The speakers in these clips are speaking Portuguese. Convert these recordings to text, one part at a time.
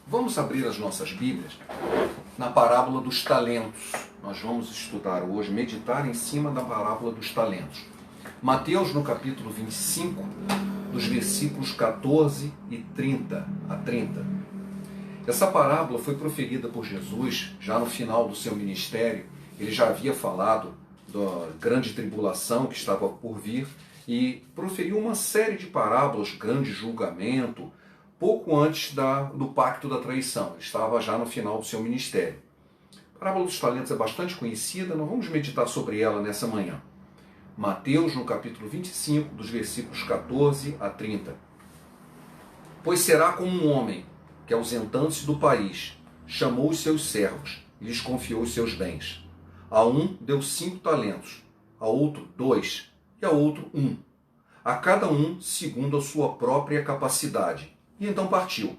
Vamos abrir as nossas Bíblias na parábola dos talentos. Nós vamos estudar hoje, meditar em cima da parábola dos talentos. Mateus, no capítulo 25, dos versículos 14 e 30 a 30. Essa parábola foi proferida por Jesus já no final do seu ministério. Ele já havia falado da grande tribulação que estava por vir e proferiu uma série de parábolas, grande julgamento, pouco antes do pacto da traição. Ele estava já no final do seu ministério. A parábola dos talentos é bastante conhecida, nós vamos meditar sobre ela nessa manhã. Mateus, no capítulo 25, dos versículos 14 a 30. Pois será como um homem que, ausentando-se do país, chamou os seus servos e lhes confiou os seus bens. A um deu 5 talentos, a outro 2 e a outro 1, a cada um segundo a sua própria capacidade. E então partiu.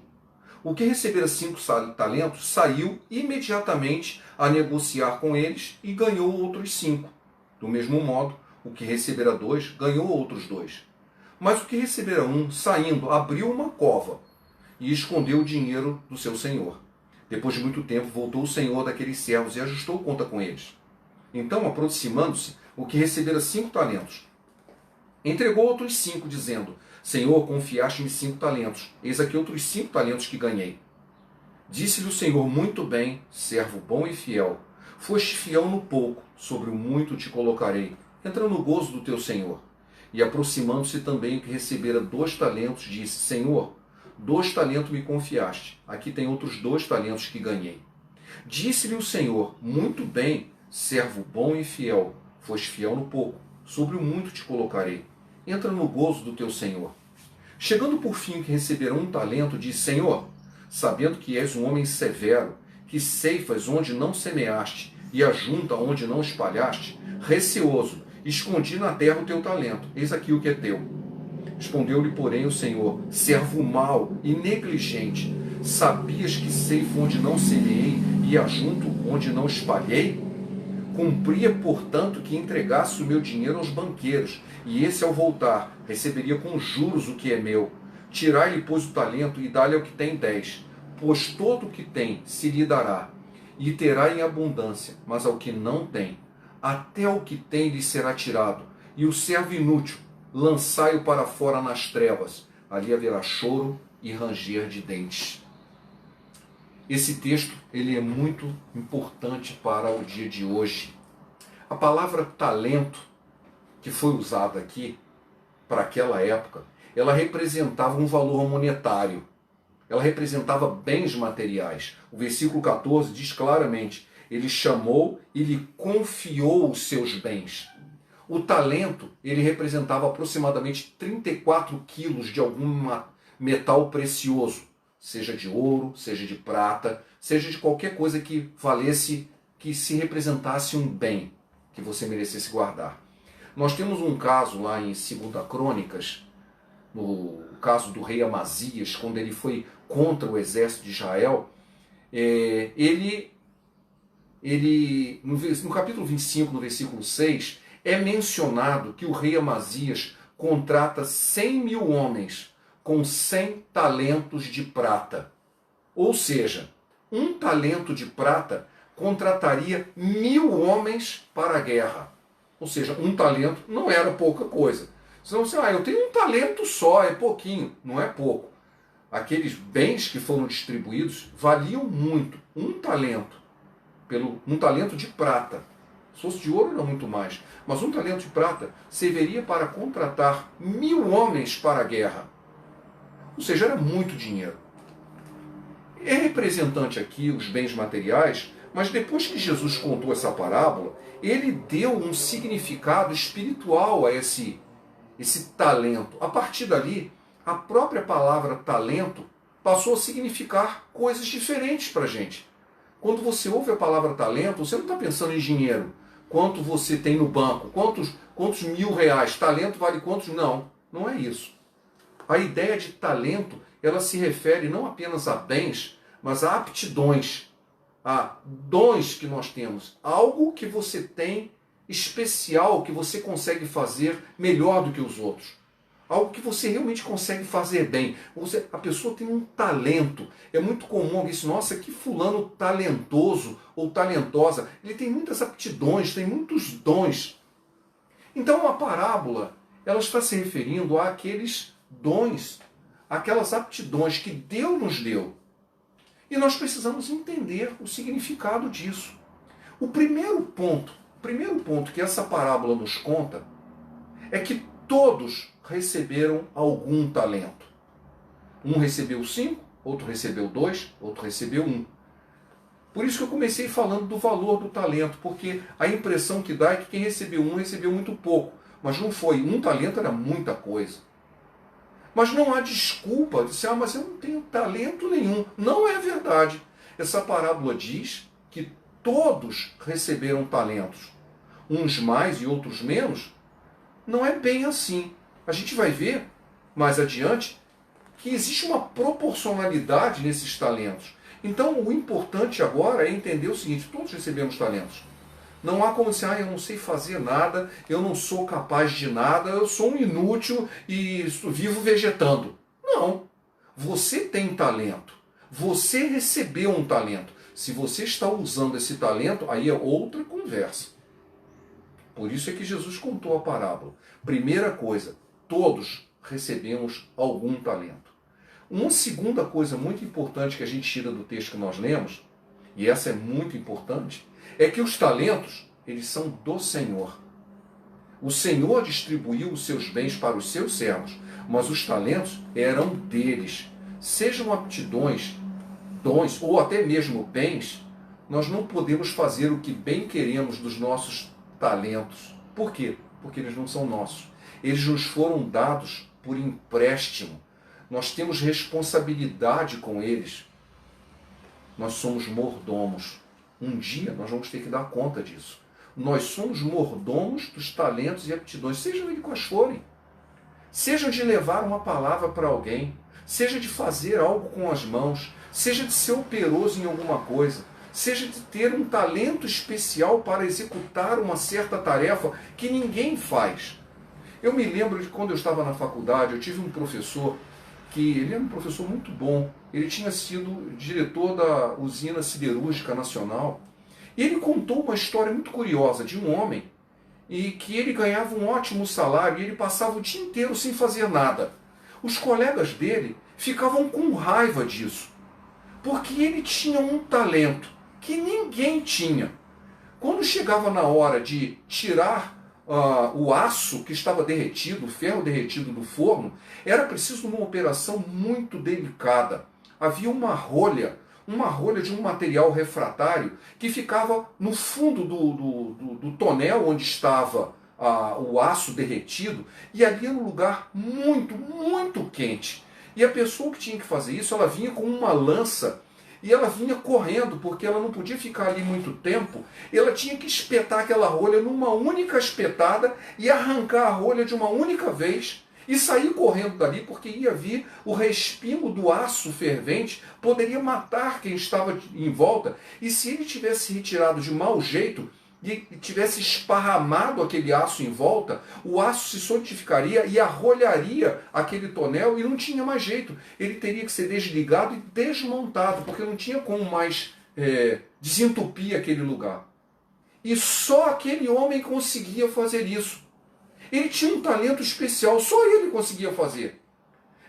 O que recebera 5 talentos saiu imediatamente a negociar com eles e ganhou outros 5. Do mesmo modo, o que recebera 2 ganhou outros 2. Mas o que recebera 1, saindo, abriu uma cova e escondeu o dinheiro do seu senhor. Depois de muito tempo, voltou o senhor daqueles servos e ajustou conta com eles. Então, aproximando-se, o que recebera 5 talentos, entregou outros 5, dizendo: Senhor, confiaste-me 5 talentos, eis aqui outros 5 talentos que ganhei. Disse-lhe o Senhor: muito bem, servo bom e fiel. Foste fiel no pouco, sobre o muito te colocarei. Entra no gozo do teu Senhor. E aproximando-se também o que recebera 2 talentos, disse: Senhor, 2 talentos me confiaste, aqui tem outros 2 talentos que ganhei. Disse-lhe o Senhor: muito bem, servo bom e fiel. Foste fiel no pouco, sobre o muito te colocarei. Entra no gozo do teu Senhor. Chegando por fim que receberam 1 talento, disse: Senhor, sabendo que és um homem severo, que ceifas onde não semeaste e ajunta onde não espalhaste, receoso, escondi na terra o teu talento, eis aqui o que é teu. Respondeu-lhe, porém, o Senhor: servo mau e negligente, sabias que ceifo onde não semeei e ajunto onde não espalhei? Cumpria, portanto, que entregasse o meu dinheiro aos banqueiros, e esse, ao voltar, receberia com juros o que é meu. Tirai-lhe, pois, o talento e dá-lhe ao que tem 10, pois todo o que tem se lhe dará, e terá em abundância, mas ao que não tem, até o que tem lhe será tirado. E o servo inútil, lançai-o para fora nas trevas, ali haverá choro e ranger de dentes. Esse texto ele é muito importante para o dia de hoje. A palavra talento, que foi usada aqui para aquela época, ela representava um valor monetário. Ela representava bens materiais. O versículo 14 diz claramente: ele chamou e lhe confiou os seus bens. O talento, ele representava aproximadamente 34 quilos de algum metal precioso, seja de ouro, seja de prata, seja de qualquer coisa que valesse, que se representasse um bem que você merecesse guardar. Nós temos um caso lá em 2 Crônicas, no caso do rei Amazias, quando ele foi contra o exército de Israel. No capítulo 25, no versículo 6, é mencionado que o rei Amazias contrata 100 mil homens com 100 talentos de prata. Ou seja, 1 talento de prata contrataria 1000 homens para a guerra. Ou seja, 1 talento não era pouca coisa. Senão você, eu tenho 1 talento só, é pouquinho. Não é pouco. Aqueles bens que foram distribuídos valiam muito. 1 talento, 1 talento de prata. Se fosse de ouro, era muito mais. Mas 1 talento de prata serviria para contratar 1000 homens para a guerra. Ou seja, era muito dinheiro. É representante aqui os bens materiais, mas depois que Jesus contou essa parábola, ele deu um significado espiritual a esse talento. A partir dali, a própria palavra talento passou a significar coisas diferentes para a gente. Quando você ouve a palavra talento, você não está pensando em dinheiro. Quanto você tem no banco? Quantos R$1.000? Talento vale quantos? Não, não é isso. A ideia de talento, ela se refere não apenas a bens, mas a aptidões, a dons que nós temos. Algo que você tem especial, que você consegue fazer melhor do que os outros. algo que você realmente consegue fazer bem. A pessoa tem um talento. É muito comum alguém dizer, nossa, que fulano talentoso ou talentosa. Ele tem muitas aptidões, tem muitos dons. Então a parábola, ela está se referindo àqueles dons, aquelas aptidões que Deus nos deu. E nós precisamos entender o significado disso. O primeiro ponto que essa parábola nos conta é que todos receberam algum talento. Um recebeu 5, outro recebeu 2, outro recebeu 1. Por isso que eu comecei falando do valor do talento, porque a impressão que dá é que quem recebeu 1 recebeu muito pouco. Mas não foi. Um talento era muita coisa. Mas não há desculpa de dizer, mas eu não tenho talento nenhum. Não é verdade. Essa parábola diz que todos receberam talentos. Uns mais e outros menos. Não é bem assim. A gente vai ver mais adiante que existe uma proporcionalidade nesses talentos. Então o importante agora é entender o seguinte, todos recebemos talentos. Não há como dizer, eu não sei fazer nada, eu não sou capaz de nada, eu sou um inútil e vivo vegetando. Não. Você tem talento. Você recebeu um talento. Se você está usando esse talento, aí é outra conversa. Por isso é que Jesus contou a parábola. Primeira coisa, todos recebemos algum talento. Uma segunda coisa muito importante que a gente tira do texto que nós lemos, e essa é muito importante, é que os talentos, eles são do Senhor. O Senhor distribuiu os seus bens para os seus servos, mas os talentos eram deles. Sejam aptidões, dons ou até mesmo bens, nós não podemos fazer o que bem queremos dos nossos talentos. Por quê? Porque eles não são nossos. Eles nos foram dados por empréstimo. Nós temos responsabilidade com eles. Nós somos mordomos. Um dia nós vamos ter que dar conta disso. Nós somos mordomos dos talentos e aptidões, sejam eles quais forem. Seja de levar uma palavra para alguém, seja de fazer algo com as mãos, seja de ser operoso em alguma coisa, seja de ter um talento especial para executar uma certa tarefa que ninguém faz. Eu me lembro de quando eu estava na faculdade, eu tive um professor que ele era um professor muito bom. Ele tinha sido diretor da usina siderúrgica nacional. E ele contou uma história muito curiosa de um homem e que ele ganhava um ótimo salário e ele passava o dia inteiro sem fazer nada. Os colegas dele ficavam com raiva disso, porque ele tinha um talento que ninguém tinha. Quando chegava na hora de tirar o aço que estava derretido, o ferro derretido do forno, era preciso uma operação muito delicada. Havia uma rolha de um material refratário que ficava no fundo do tonel onde estava o aço derretido, e ali era um lugar muito, muito quente. E a pessoa que tinha que fazer isso, ela vinha com uma lança e ela vinha correndo, porque ela não podia ficar ali muito tempo. Ela tinha que espetar aquela rolha numa única espetada e arrancar a rolha de uma única vez e sair correndo dali, porque ia vir o respingo do aço fervente, poderia matar quem estava em volta. E se ele tivesse retirado de mau jeito e tivesse esparramado aquele aço em volta, o aço se solidificaria e arrolharia aquele tonel e não tinha mais jeito. Ele teria que ser desligado e desmontado, porque não tinha como mais desentupir aquele lugar. E só aquele homem conseguia fazer isso. Ele tinha um talento especial, só ele conseguia fazer.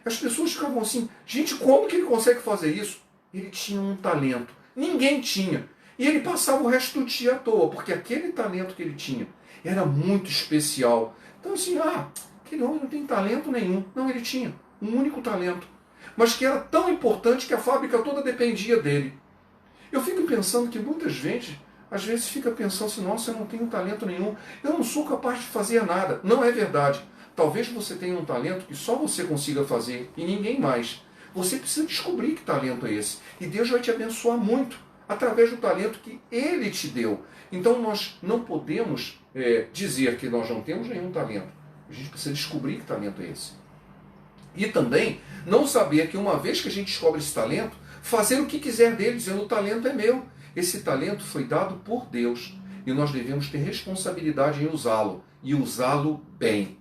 As pessoas ficavam assim, gente, como que ele consegue fazer isso? Ele tinha um talento, ninguém tinha. E ele passava o resto do dia à toa, porque aquele talento que ele tinha era muito especial. Então assim, aquele homem não tem talento nenhum. Não, ele tinha um único talento, mas que era tão importante que a fábrica toda dependia dele. Eu fico pensando que muita gente, às vezes, fica pensando assim, nossa, eu não tenho talento nenhum, eu não sou capaz de fazer nada. Não é verdade. Talvez você tenha um talento que só você consiga fazer e ninguém mais. Você precisa descobrir que talento é esse. E Deus vai te abençoar muito através do talento que Ele te deu. Então nós não podemos dizer que nós não temos nenhum talento. A gente precisa descobrir que talento é esse. E também não saber que uma vez que a gente descobre esse talento, fazer o que quiser dele, dizendo o talento é meu. Esse talento foi dado por Deus e nós devemos ter responsabilidade em usá-lo e usá-lo bem.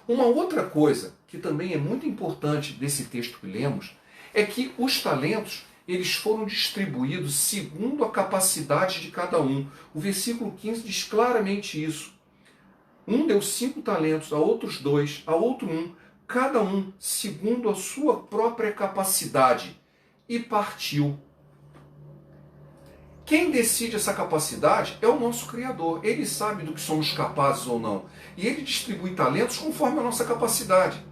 Uma outra coisa que também é muito importante desse texto que lemos é que os talentos eles foram distribuídos segundo a capacidade de cada um. O versículo 15 diz claramente isso. Um deu 5 talentos, a outros 2, a outro 1, cada um segundo a sua própria capacidade, e partiu. Quem decide essa capacidade é o nosso Criador. Ele sabe do que somos capazes ou não. E ele distribui talentos conforme a nossa capacidade.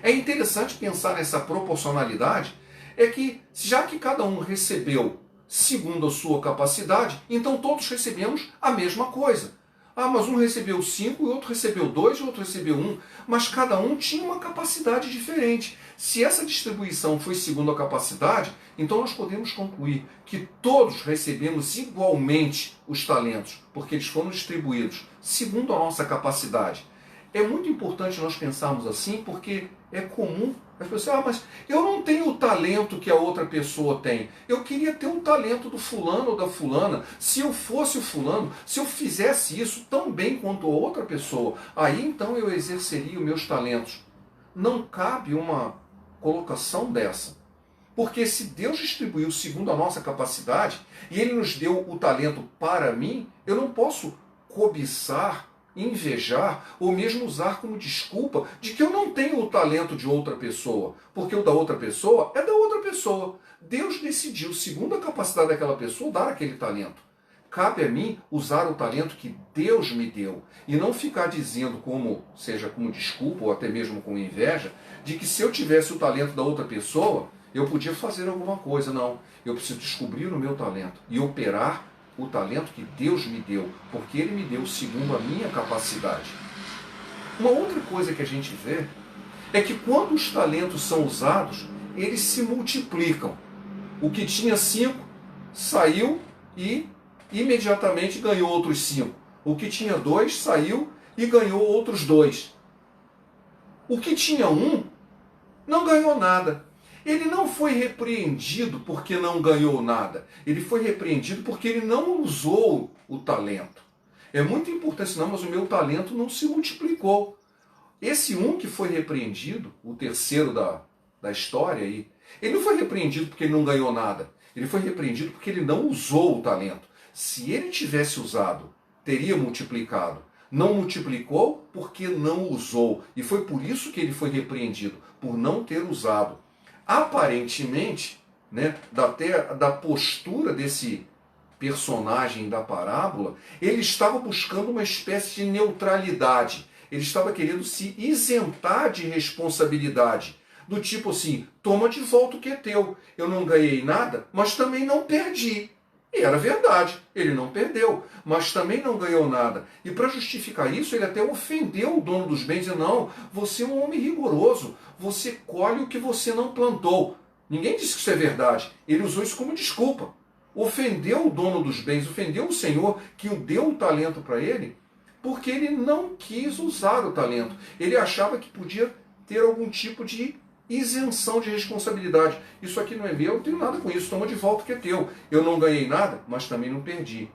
É interessante pensar nessa proporcionalidade, é que, já que cada um recebeu segundo a sua capacidade, então todos recebemos a mesma coisa. Ah, mas um recebeu 5, o outro recebeu 2, o outro recebeu 1, mas cada um tinha uma capacidade diferente. Se essa distribuição foi segundo a capacidade, então nós podemos concluir que todos recebemos igualmente os talentos, porque eles foram distribuídos segundo a nossa capacidade. É muito importante nós pensarmos assim, porque é comum as pessoas, mas eu não tenho o talento que a outra pessoa tem. Eu queria ter o talento do fulano ou da fulana. Se eu fosse o fulano, se eu fizesse isso tão bem quanto a outra pessoa, aí então eu exerceria os meus talentos. Não cabe uma colocação dessa. Porque se Deus distribuiu segundo a nossa capacidade, e Ele nos deu o talento para mim, eu não posso cobiçar, invejar ou mesmo usar como desculpa de que eu não tenho o talento de outra pessoa, porque o da outra pessoa é da outra pessoa. Deus decidiu, segundo a capacidade daquela pessoa, dar aquele talento. Cabe a mim usar o talento que Deus me deu e não ficar dizendo, seja como desculpa ou até mesmo com inveja, de que se eu tivesse o talento da outra pessoa, eu podia fazer alguma coisa. Não, eu preciso descobrir o meu talento e operar o talento que Deus me deu, porque Ele me deu segundo a minha capacidade. Uma outra coisa que a gente vê é que quando os talentos são usados, eles se multiplicam. O que tinha 5 saiu e imediatamente ganhou outros 5. O que tinha 2 saiu e ganhou outros 2. O que tinha 1 não ganhou nada. Ele não foi repreendido porque não ganhou nada. Ele foi repreendido porque ele não usou o talento. É muito importante, não, mas o meu talento não se multiplicou. Esse que foi repreendido, o terceiro da história aí, ele não foi repreendido porque ele não ganhou nada. Ele foi repreendido porque ele não usou o talento. Se ele tivesse usado, teria multiplicado. Não multiplicou porque não usou. E foi por isso que ele foi repreendido, por não ter usado. Aparentemente, até da postura desse personagem da parábola, ele estava buscando uma espécie de neutralidade. Ele estava querendo se isentar de responsabilidade. Do tipo assim, toma de volta o que é teu. Eu não ganhei nada, mas também não perdi. E era verdade, ele não perdeu, mas também não ganhou nada. E para justificar isso, ele até ofendeu o dono dos bens, dizendo, não, você é um homem rigoroso, você colhe o que você não plantou. Ninguém disse que isso é verdade, ele usou isso como desculpa. Ofendeu o dono dos bens, ofendeu o Senhor que o deu o talento para ele, porque ele não quis usar o talento. Ele achava que podia ter algum tipo de isenção de responsabilidade. Isso aqui não é meu, eu não tenho nada com isso, toma de volta o que é teu. Eu não ganhei nada, mas também não perdi.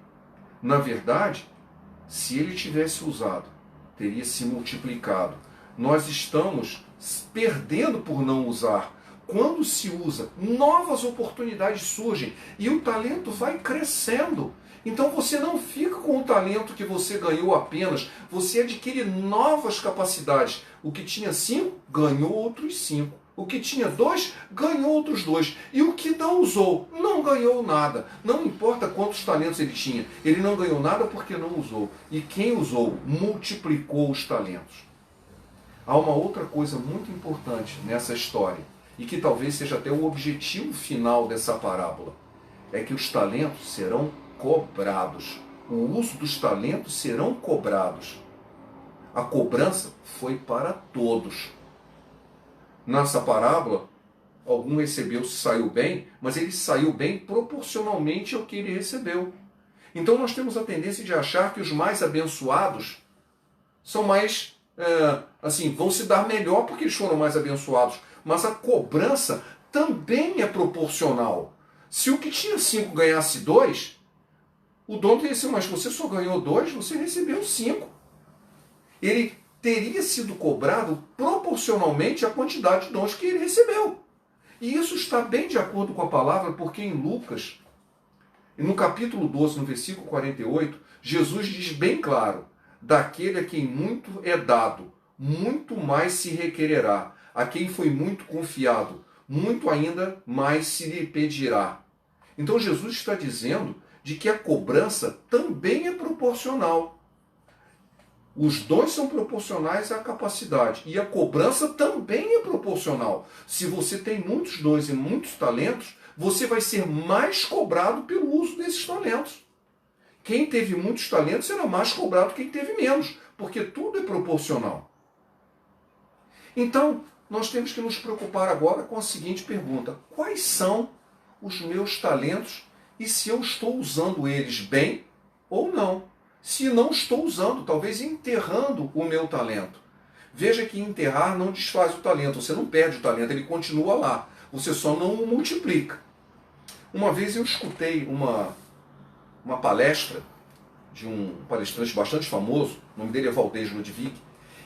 Na verdade, se ele tivesse usado, teria se multiplicado. Nós estamos perdendo por não usar. Quando se usa, novas oportunidades surgem e o talento vai crescendo. Então você não fica com o talento que você ganhou apenas, você adquire novas capacidades. O que tinha 5, ganhou outros 5. O que tinha 2, ganhou outros 2. E o que não usou, não ganhou nada. Não importa quantos talentos ele tinha, ele não ganhou nada porque não usou. E quem usou, multiplicou os talentos. Há uma outra coisa muito importante nessa história, e que talvez seja até o objetivo final dessa parábola, é que os talentos serão cobrados. O uso dos talentos serão cobrados. A cobrança foi para todos. Nessa parábola, algum recebeu, saiu bem, mas ele saiu bem proporcionalmente ao que ele recebeu. Então nós temos a tendência de achar que os mais abençoados são mais, vão se dar melhor porque eles foram mais abençoados. Mas a cobrança também é proporcional. Se o que tinha 5 ganhasse 2, o dono teria assim, mas você só ganhou 2, você recebeu 5. Ele teria sido cobrado proporcionalmente à quantidade de dons que ele recebeu. E isso está bem de acordo com a palavra, porque em Lucas, no capítulo 12, no versículo 48, Jesus diz bem claro: daquele a quem muito é dado, muito mais se requererá. A quem foi muito confiado, muito ainda mais se lhe pedirá. Então Jesus está dizendo de que a cobrança também é proporcional. Os dons são proporcionais à capacidade e a cobrança também é proporcional. Se você tem muitos dons e muitos talentos, você vai ser mais cobrado pelo uso desses talentos. Quem teve muitos talentos será mais cobrado que quem teve menos, porque tudo é proporcional. Então, nós temos que nos preocupar agora com a seguinte pergunta: quais são os meus talentos e se eu estou usando eles bem ou não? Se não estou usando, talvez enterrando o meu talento. Veja que enterrar não desfaz o talento, você não perde o talento, ele continua lá, você só não o multiplica. Uma vez eu escutei uma palestra de um palestrante bastante famoso, o nome dele é Valdez Ludwig,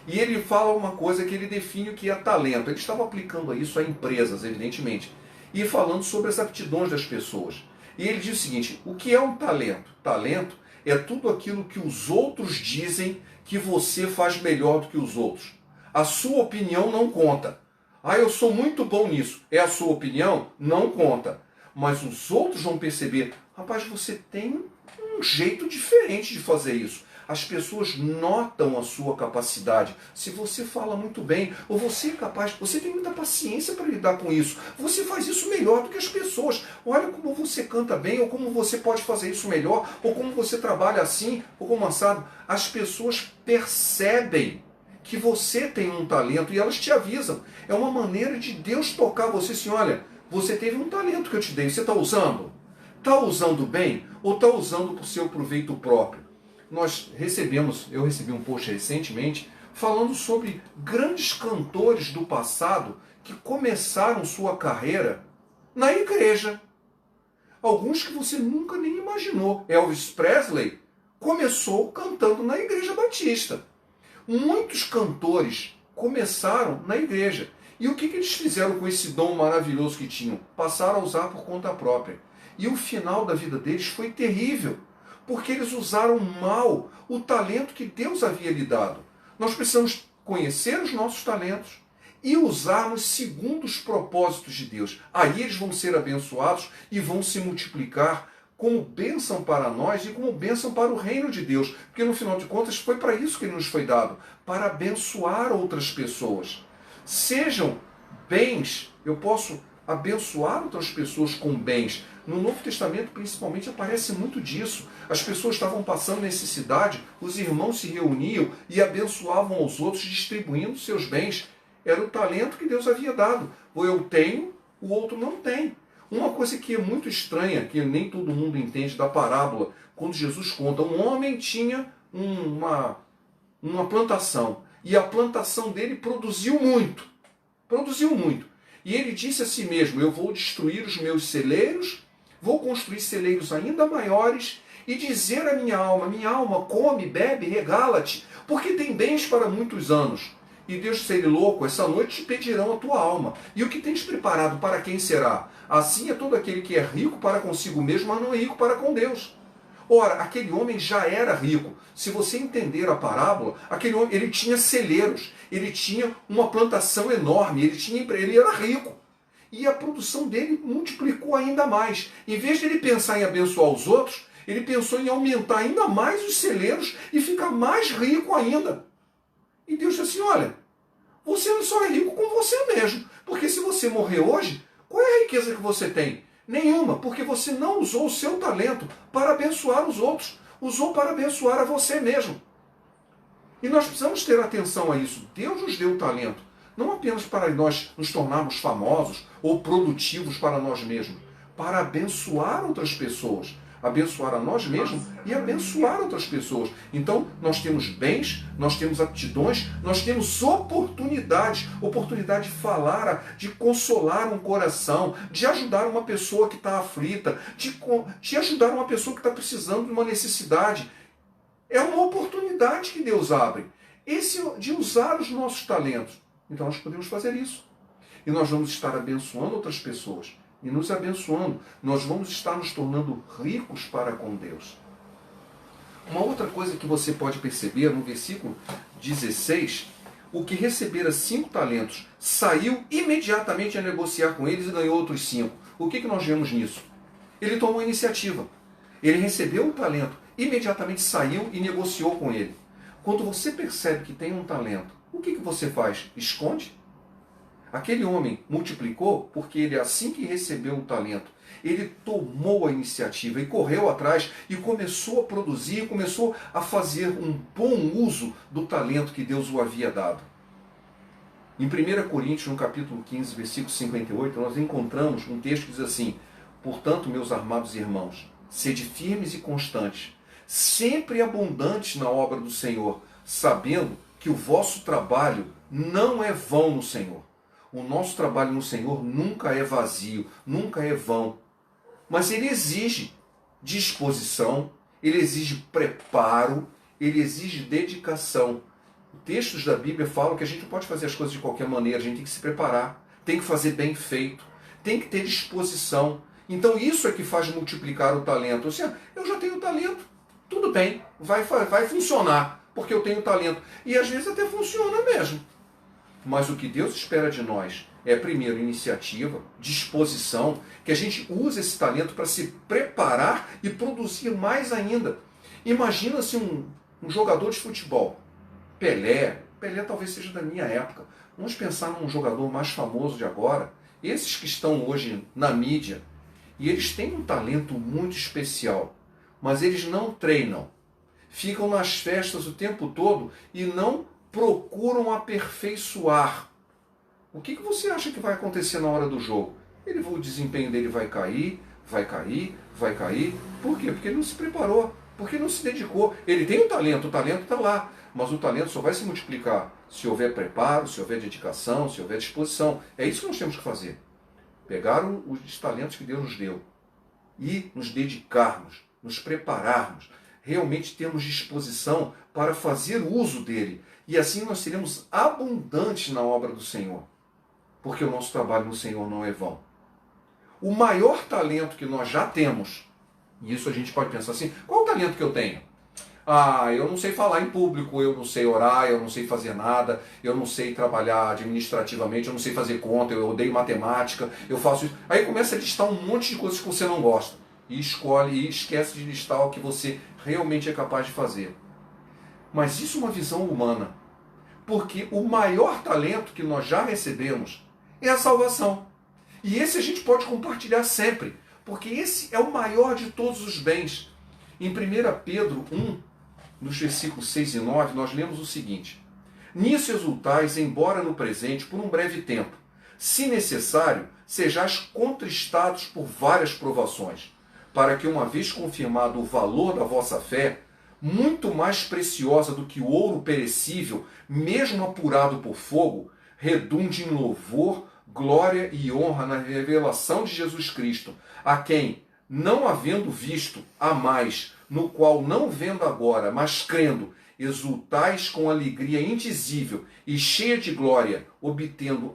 e ele fala uma coisa que ele define o que é talento. Ele estava aplicando isso a empresas, evidentemente, e falando sobre as aptidões das pessoas. E ele diz o seguinte: o que é um talento? Talento é tudo aquilo que os outros dizem que você faz melhor do que os outros. A sua opinião não conta. Ah, eu sou muito bom nisso. É a sua opinião? Não conta. Mas os outros vão perceber: rapaz, você tem um jeito diferente de fazer isso. As pessoas notam a sua capacidade. Se você fala muito bem, ou você é capaz, você tem muita paciência para lidar com isso. Você faz isso melhor do que as pessoas. Olha como você canta bem, ou como você pode fazer isso melhor, ou como você trabalha assim, ou como assado. As pessoas percebem que você tem um talento e elas te avisam. É uma maneira de Deus tocar você assim: olha, você teve um talento que eu te dei, você está usando? Está usando bem ou está usando para o seu proveito próprio? Eu recebi um post recentemente falando sobre grandes cantores do passado que começaram sua carreira na igreja. Alguns que você nunca nem imaginou. Elvis Presley começou cantando na Igreja Batista. Muitos cantores começaram na igreja. E o que eles fizeram com esse dom maravilhoso que tinham? Passaram a usar por conta própria. E o final da vida deles foi terrível, porque eles usaram mal o talento que Deus havia lhe dado. Nós precisamos conhecer os nossos talentos e usarmos segundo os propósitos de Deus. Aí eles vão ser abençoados e vão se multiplicar como bênção para nós e como bênção para o reino de Deus. Porque no final de contas foi para isso que ele nos foi dado, para abençoar outras pessoas. Sejam bens, eu posso abençoar outras pessoas com bens. No Novo Testamento, principalmente, aparece muito disso. As pessoas estavam passando necessidade, os irmãos se reuniam e abençoavam aos outros, distribuindo seus bens. Era o talento que Deus havia dado. Ou eu tenho, o outro não tem. Uma coisa que é muito estranha, que nem todo mundo entende da parábola, quando Jesus conta: um homem tinha uma plantação, e a plantação dele produziu muito. Produziu muito. E ele disse a si mesmo: eu vou destruir os meus celeiros, vou construir celeiros ainda maiores e dizer à minha alma, come, bebe, regala-te, porque tem bens para muitos anos. E Deus disse a ele: louco, essa noite te pedirão a tua alma. E o que tens preparado, para quem será? Assim é todo aquele que é rico para consigo mesmo, mas não é rico para com Deus. Ora, aquele homem já era rico. Se você entender a parábola, aquele homem, ele tinha celeiros, ele tinha uma plantação enorme, ele era rico. E a produção dele multiplicou ainda mais. Em vez de ele pensar em abençoar os outros, ele pensou em aumentar ainda mais os celeiros e ficar mais rico ainda. E Deus disse assim: olha, você só é rico com você mesmo. Porque se você morrer hoje, qual é a riqueza que você tem? Nenhuma, porque você não usou o seu talento para abençoar os outros. Usou para abençoar a você mesmo. E nós precisamos ter atenção a isso. Deus nos deu talento, não apenas para nós nos tornarmos famosos ou produtivos para nós mesmos, para abençoar outras pessoas. Abençoar a nós mesmos e abençoar outras pessoas. Então, nós temos bens, nós temos aptidões, nós temos oportunidade de falar, de consolar um coração, de ajudar uma pessoa que está aflita, de ajudar uma pessoa que está precisando de uma necessidade. É uma oportunidade que Deus abre. esse de usar os nossos talentos. Então nós podemos fazer isso. E nós vamos estar abençoando outras pessoas. E nos abençoando, nós vamos estar nos tornando ricos para com Deus. Uma outra coisa que você pode perceber no versículo 16, o que recebera 5 talentos saiu imediatamente a negociar com eles e ganhou outros 5. O que nós vemos nisso? Ele tomou a iniciativa. Ele recebeu um talento, imediatamente saiu e negociou com ele. Quando você percebe que tem um talento, o que você faz? Esconde? Aquele homem multiplicou porque ele, assim que recebeu o talento, ele tomou a iniciativa e correu atrás e começou a produzir, começou a fazer um bom uso do talento que Deus o havia dado. Em 1 Coríntios, no capítulo 15, versículo 58, nós encontramos um texto que diz assim: portanto, meus amados irmãos, sede firmes e constantes, sempre abundantes na obra do Senhor, sabendo que o vosso trabalho não é vão no Senhor. O nosso trabalho no Senhor nunca é vazio, nunca é vão. Mas ele exige disposição, ele exige preparo, ele exige dedicação. Os textos da Bíblia falam que a gente não pode fazer as coisas de qualquer maneira, a gente tem que se preparar, tem que fazer bem feito, tem que ter disposição. Então isso é que faz multiplicar o talento. Ou seja, eu já tenho talento, tudo bem, vai funcionar, porque eu tenho talento. E às vezes até funciona mesmo. Mas o que Deus espera de nós é, primeiro, iniciativa, disposição, que a gente use esse talento para se preparar e produzir mais ainda. Imagina-se um jogador de futebol, Pelé talvez seja da minha época. Vamos pensar num jogador mais famoso de agora, esses que estão hoje na mídia, e eles têm um talento muito especial, mas eles não treinam, ficam nas festas o tempo todo e não procuram aperfeiçoar. O que você acha que vai acontecer na hora do jogo? O desempenho dele vai cair, vai cair, vai cair. Por quê? Porque ele não se preparou, porque não se dedicou. Ele tem o talento está lá, mas o talento só vai se multiplicar se houver preparo, se houver dedicação, se houver disposição. É isso que nós temos que fazer. Pegar os talentos que Deus nos deu e nos dedicarmos, nos prepararmos, realmente termos disposição para fazer uso dele. E assim nós seremos abundantes na obra do Senhor. Porque o nosso trabalho no Senhor não é vão. O maior talento que nós já temos, e isso a gente pode pensar assim, qual o talento que eu tenho? Eu não sei falar em público, eu não sei orar, eu não sei fazer nada, eu não sei trabalhar administrativamente, eu não sei fazer conta, eu odeio matemática, eu faço isso. Aí começa a listar um monte de coisas que você não gosta. E escolhe e esquece de listar o que você realmente é capaz de fazer. Mas isso é uma visão humana. Porque o maior talento que nós já recebemos é a salvação. E esse a gente pode compartilhar sempre. Porque esse é o maior de todos os bens. Em 1 Pedro 1, nos versículos 6 e 9, nós lemos o seguinte: nisso exultais, embora no presente, por um breve tempo, se necessário, sejais contristados por várias provações, para que, uma vez confirmado o valor da vossa fé, muito mais preciosa do que o ouro perecível, mesmo apurado por fogo, redunde em louvor, glória e honra na revelação de Jesus Cristo, a quem, não havendo visto, há mais, no qual não vendo agora, mas crendo, exultais com alegria indizível e cheia de glória, obtendo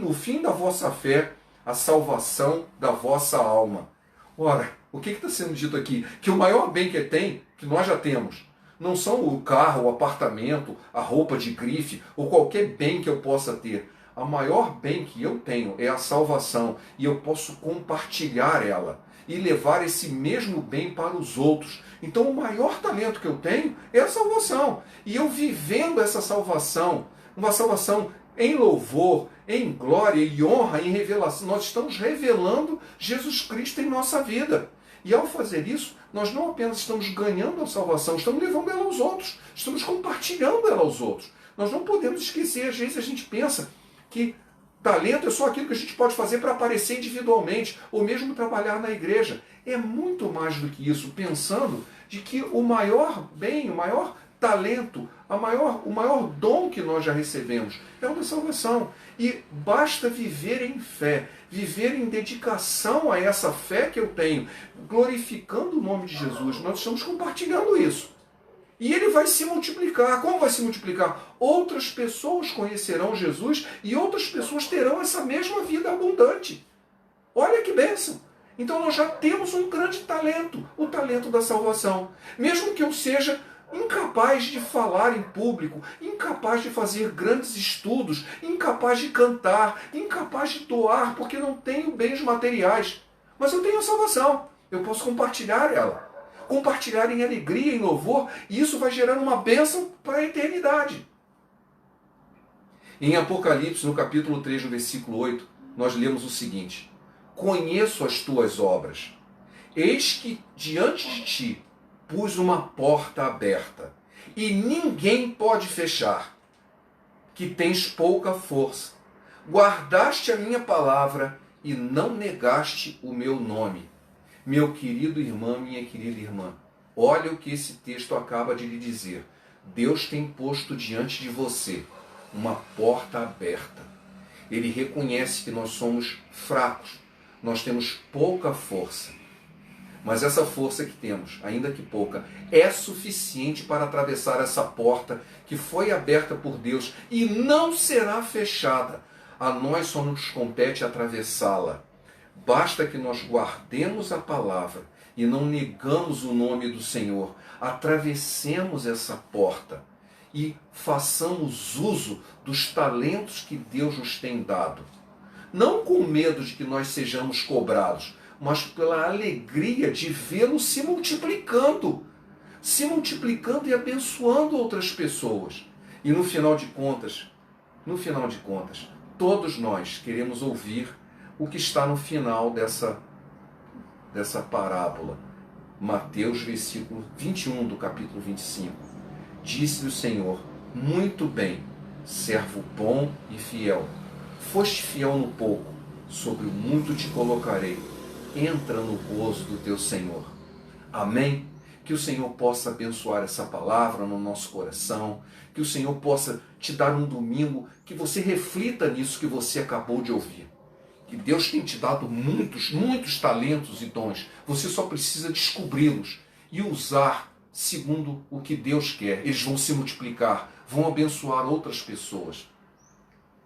no fim da vossa fé a salvação da vossa alma. Ora, o que está sendo dito aqui? Que o maior bem que tem, que nós já temos, não são o carro, o apartamento, a roupa de grife ou qualquer bem que eu possa ter. O maior bem que eu tenho é a salvação e eu posso compartilhar ela e levar esse mesmo bem para os outros. Então o maior talento que eu tenho é a salvação. E eu vivendo essa salvação, uma salvação em louvor, em glória e honra, em revelação, nós estamos revelando Jesus Cristo em nossa vida. E ao fazer isso, nós não apenas estamos ganhando a salvação, estamos levando ela aos outros, estamos compartilhando ela aos outros. Nós não podemos esquecer, às vezes a gente pensa que talento é só aquilo que a gente pode fazer para aparecer individualmente, ou mesmo trabalhar na igreja. É muito mais do que isso, pensando de que o maior bem, o maior talento, o maior dom que nós já recebemos é o da salvação. E basta viver em fé, viver em dedicação a essa fé que eu tenho, glorificando o nome de Jesus. Nós estamos compartilhando isso. E ele vai se multiplicar. Como vai se multiplicar? Outras pessoas conhecerão Jesus e outras pessoas terão essa mesma vida abundante. Olha que bênção! Então nós já temos um grande talento, o talento da salvação. Mesmo que eu seja incapaz de falar em público, incapaz de fazer grandes estudos, incapaz de cantar, incapaz de doar, porque não tenho bens materiais. Mas eu tenho a salvação. Eu posso compartilhar ela. Compartilhar em alegria, em louvor, e isso vai gerando uma bênção para a eternidade. Em Apocalipse, no capítulo 3, no versículo 8, nós lemos o seguinte: conheço as tuas obras. Eis que diante de ti pus uma porta aberta, e ninguém pode fechar, que tens pouca força. Guardaste a minha palavra e não negaste o meu nome. Meu querido irmão, minha querida irmã, olha o que esse texto acaba de lhe dizer. Deus tem posto diante de você uma porta aberta. Ele reconhece que nós somos fracos, nós temos pouca força. Mas essa força que temos, ainda que pouca, é suficiente para atravessar essa porta que foi aberta por Deus e não será fechada. A nós só nos compete atravessá-la. Basta que nós guardemos a palavra e não negamos o nome do Senhor. Atravessemos essa porta e façamos uso dos talentos que Deus nos tem dado. Não com medo de que nós sejamos cobrados, mas pela alegria de vê-lo se multiplicando e abençoando outras pessoas. E no final de contas, todos nós queremos ouvir o que está no final dessa parábola. Mateus, versículo 21 do capítulo 25. Disse o Senhor: muito bem, servo bom e fiel. Foste fiel no pouco, sobre o muito te colocarei. Entra no gozo do teu Senhor. Amém? Que o Senhor possa abençoar essa palavra no nosso coração, que o Senhor possa te dar um domingo, que você reflita nisso que você acabou de ouvir. Que Deus tem te dado muitos talentos e dons. Você só precisa descobri-los e usar segundo o que Deus quer. Eles vão se multiplicar, vão abençoar outras pessoas.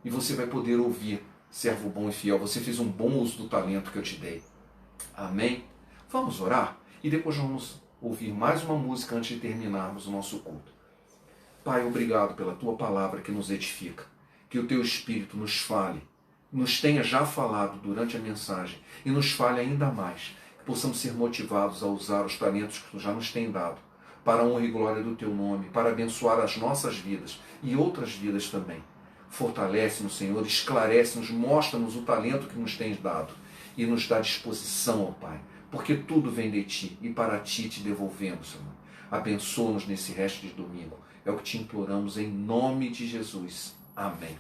E você vai poder ouvir: servo bom e fiel, você fez um bom uso do talento que eu te dei. Amém? Vamos orar? E depois vamos ouvir mais uma música antes de terminarmos o nosso culto. Pai, obrigado pela tua palavra que nos edifica. Que o teu Espírito nos fale, nos tenha já falado durante a mensagem e nos fale ainda mais. Que possamos ser motivados a usar os talentos que tu já nos tem dado para a honra e glória do teu nome, para abençoar as nossas vidas e outras vidas também. Fortalece-nos, Senhor, esclarece-nos, mostra-nos o talento que nos tens dado e nos dá disposição, ó Pai, porque tudo vem de Ti e para Ti te devolvemos, Senhor. Abençoa-nos nesse resto de domingo. É o que te imploramos em nome de Jesus. Amém.